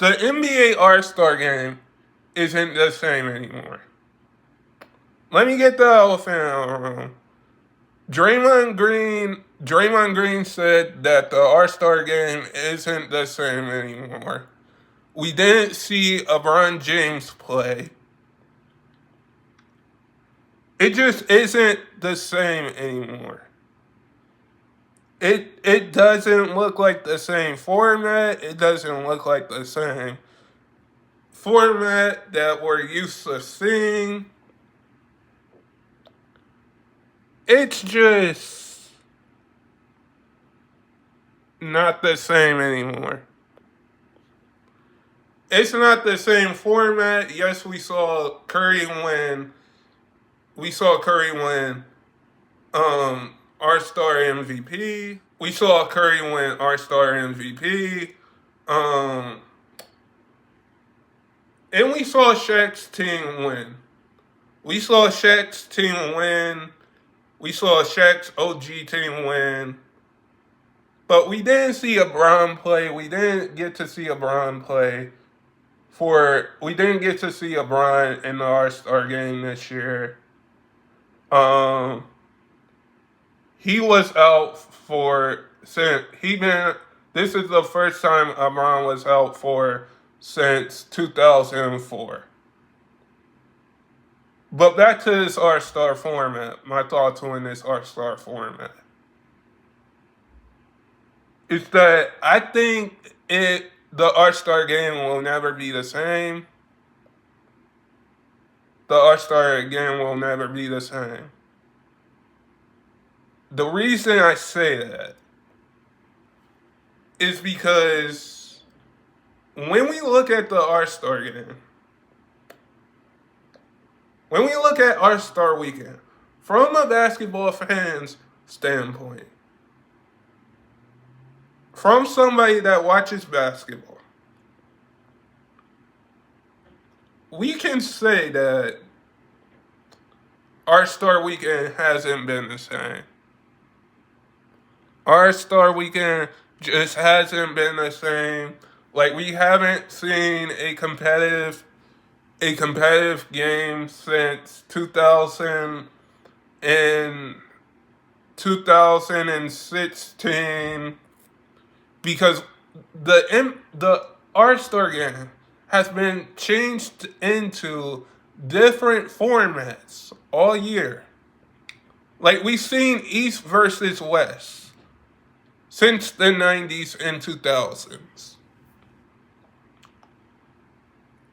The NBA All-Star game isn't the same anymore. Let me get the elephant out of the room. Draymond Green said that the All-Star game isn't the same anymore. We didn't see LeBron James play. It just isn't the same anymore. It doesn't look like the same format. It doesn't look like the same format that we're used to seeing. It's just not the same anymore. It's not the same format. Yes, we saw Curry win. We saw Curry win All-Star MVP. We saw Curry win All-Star MVP. And we saw Shaq's team win. We saw Shaq's team win. We saw Shaq's OG team win. But we didn't see LeBron play. We didn't get to see LeBron play. We didn't get to see LeBron in the All-Star game this year. He was out for since this is the first time LeBron was out for since 2004. But back to this All-Star format, my thoughts on this All-Star format is that I think the All-Star game will never be the same. The All-Star game will never be the same. The reason I say that is because when we look at the All-Star game, when we look at All-Star weekend, from a basketball fan's standpoint, from somebody that watches basketball, we can say that All-Star weekend hasn't been the same. All-Star weekend just hasn't been the same. Like, we haven't seen a competitive game since 2016, because the All-Star game has been changed into different formats all year. Like, we've seen East versus West since the 90s and 2000s.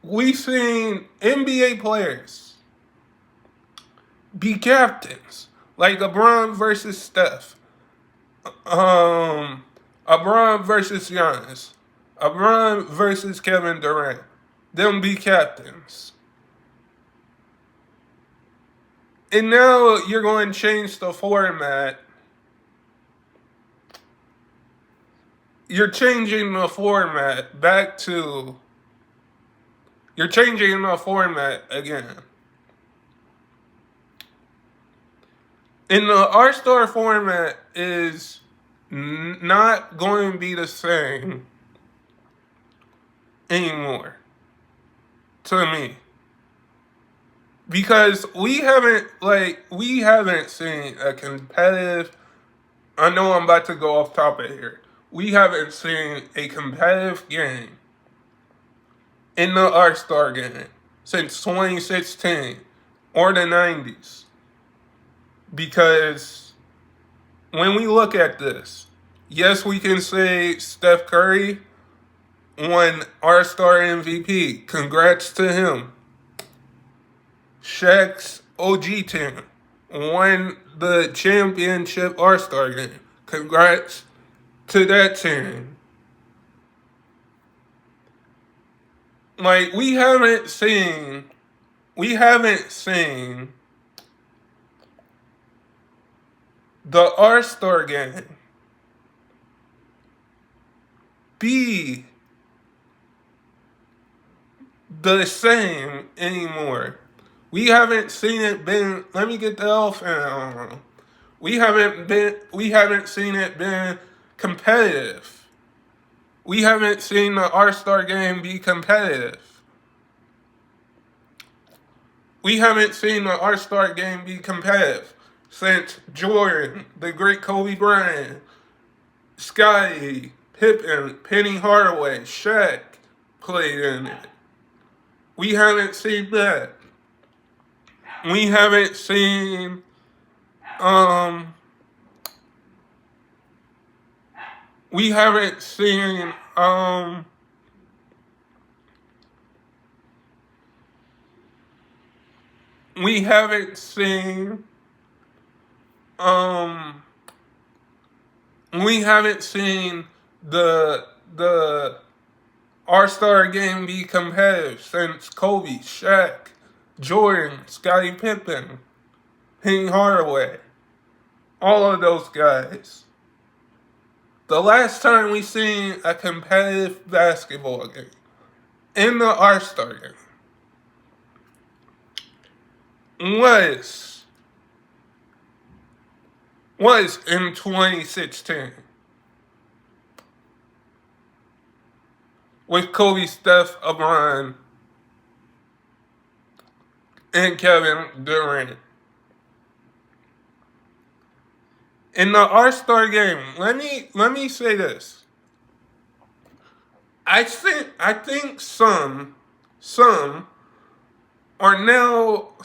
We've seen NBA players be captains, like LeBron versus Steph, LeBron versus Giannis, LeBron versus Kevin Durant. Them be captains. And now you're going to change the format. You're changing the format back to. You're changing the format again. And the All-Star format is not going to be the same anymore, to me. Because we haven't seen a competitive. I know I'm about to go off topic here. We haven't seen a competitive game in the All-Star game since 2016 or the 90s. Because when we look at this, yes, we can say Steph Curry won All-Star MVP. Congrats to him. Shaq's OG team won the championship All-Star game. Congrats to that team. Like, we haven't seen the All-Star game be the same anymore. We haven't seen it been. Let me get the elephant out of the room. We haven't seen it been competitive. We haven't seen the All-Star game be competitive. We haven't seen the All-Star game be competitive since Jordan, the great Kobe Bryant, Scottie, Pippen, Penny Hardaway, Shaq played in it. We haven't seen that. We haven't seen um we haven't seen we haven't seen um we haven't seen the All-Star game be competitive since Kobe, Shaq, Jordan, Scottie Pippen, Penny Hardaway, all of those guys. The last time we seen a competitive basketball game in the All-Star game was in 2016 with Kobe, Steph, LeBron, and Kevin Durant. In the All-Star game, let me say this. I think some are now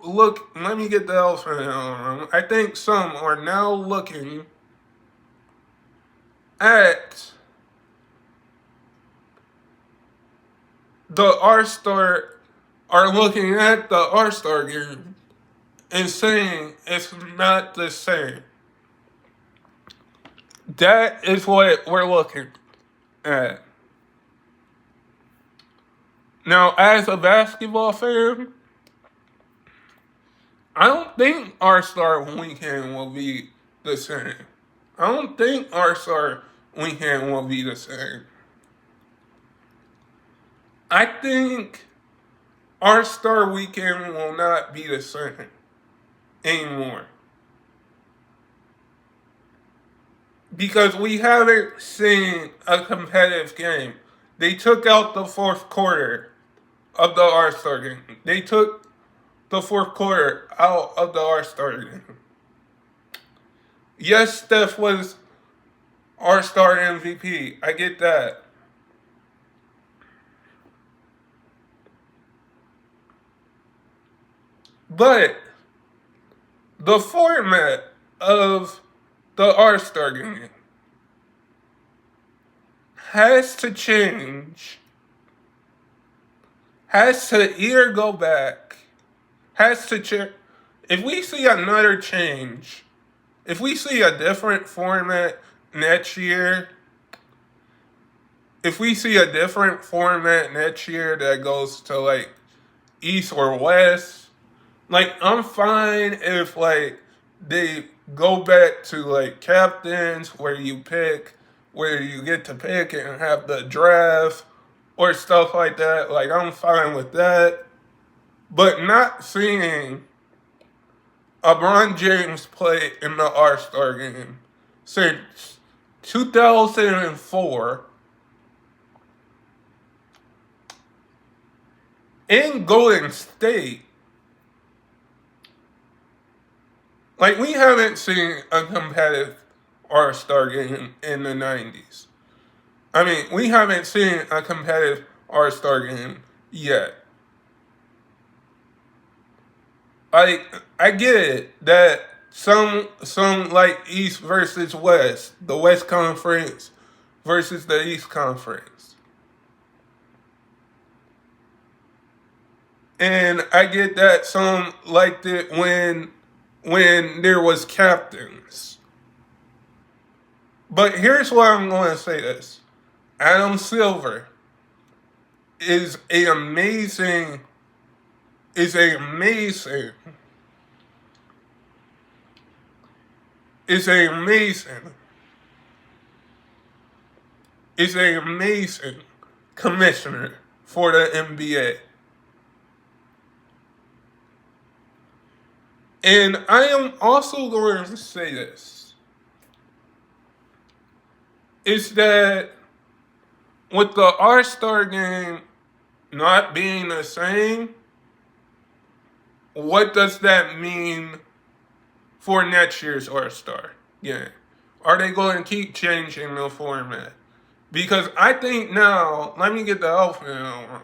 look. Let me get the elephant in the room. I think some are now looking at the All-Star are looking at the All-Star game and saying it's not the same. That is what we're looking at. Now, as a basketball fan, I don't think All-Star weekend will be the same. I don't think All-Star weekend will be the same. I think All-Star weekend will not be the same anymore. Because we haven't seen a competitive game. They took out the fourth quarter of the All-Star game. They took the fourth quarter out of the All-Star game. Yes, Steph was All-Star MVP. I get that. But the format of the All-Star game has to change, has to either go back, has to change. If we see another change, if we see a different format next year, if we see a different format next year that goes to like East or West, like I'm fine if like they go back to like captains where you get to pick and have the draft or stuff like that. Like I'm fine with that. But not seeing LeBron James play in the All-Star game since 2004 in Golden State. Like, we haven't seen a competitive All-Star game in the 90s. I mean, we haven't seen a competitive All-Star game yet. Like, I get it that some like East versus West, the West Conference versus the East Conference. And I get that some liked it when there was captains. But here's why I'm going to say this. Adam Silver is a amazing is a amazing is a amazing is a amazing commissioner for the NBA. And I am also going to say this. is that with the All-Star game not being the same, what does that mean for next year's All-Star game? Are they going to keep changing the format? Because I think now, let me get the elephant in the room.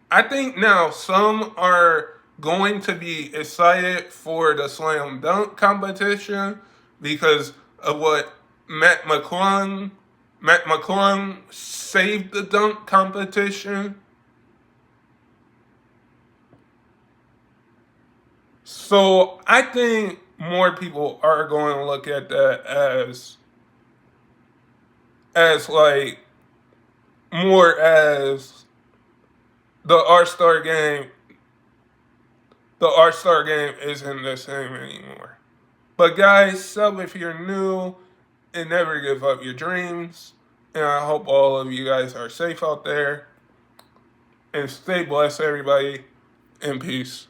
I think now some are going to be excited for the slam dunk competition because of what Matt McClung saved the dunk competition. So I think more people are going to look at that as like more as the All-Star game. The All-Star game isn't the same anymore. But guys, sub if you're new and never give up your dreams. And I hope all of you guys are safe out there. And stay blessed, everybody. And peace.